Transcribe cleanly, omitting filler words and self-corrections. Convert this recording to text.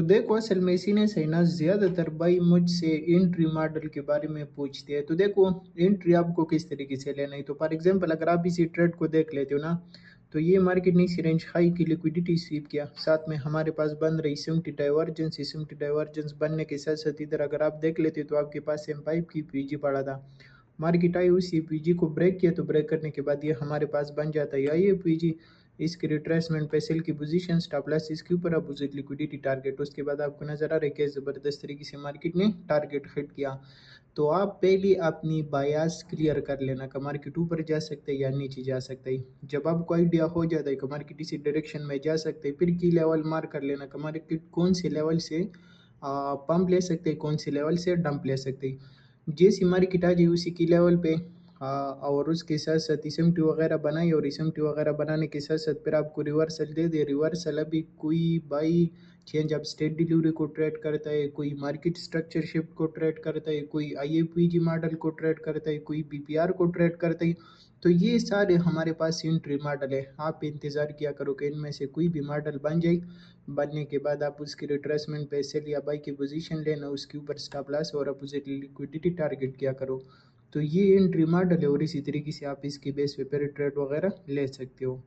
तो देखो असल में इसी ने सही ना ज़्यादातर भाई मुझसे एंट्री मॉडल के बारे में पूछते हैं। तो देखो एंट्री आपको किस तरीके से लेना है, तो फॉर एग्जांपल अगर आप इसी ट्रेड को देख लेते हो ना, तो ये मार्केट ने इस रेंज हाई की लिक्विडिटी स्वीप किया, साथ में हमारे पास बन रही सिमटी डाइवर्जेंस बनने के साथ साथ इधर अगर आप देख लेते हो तो आपके पास M5 की पीजी पड़ा था। मार्केट आई उसी पीजी को ब्रेक किया, तो ब्रेक करने के बाद ये हमारे पास बन जाता है ये पीजी, इसकी रिट्रेसमेंट पे सेल की पोजीशन, स्टॉप लॉस इसके ऊपर अपोजिट लिक्विडिटी टारगेट। उसके बाद आपको नजर आ रहा है कि जबरदस्त तरीके से मार्केट ने टारगेट हिट किया। तो आप पहले अपनी बायास क्लियर कर लेना कि मार्केट ऊपर जा सकता है या नीचे जा सकता है। जब आपको आइडिया हो जाता है कि मार्केट इसी डायरेक्शन में जा सकते हैं, फिर की लेवल मार्क कर लेना कि मार्केट कौन से लेवल से पंप ले सकते हैं, कौन से लेवल से डंप ले सकते हैं। जैसी मार्केट आ जाए उसी की लेवल पे और उसके साथ साथ इसएमटी वगैरह बनाई, और इसएमटी वगैरह बनाने के साथ साथ फिर आपको रिवर्सल दे दे। रिवर्सल अभी कोई बाई चेंज अब स्टेट डिलीवरी को ट्रेड करता है, कोई मार्केट स्ट्रक्चर शिफ्ट को ट्रेड करता है, कोई आईएपीजी मॉडल को ट्रेड करता है, कोई बीपीआर को ट्रेड करता है। तो ये सारे हमारे पास एंट्री मॉडल है। आप इंतज़ार किया करो कि इनमें से कोई भी मॉडल बन जाए, बनने के बाद आप उसकी रिट्रेसमेंट पे सेल या बाई की पोजीशन लेना, उसके ऊपर स्टॉप लॉस और अपोजिट लिक्विडिटी टारगेट किया करो। तो ये एंट्री मॉडल है और इसी तरीके से आप इसके बेस पे फिर ट्रेड वगैरह ले सकते हो।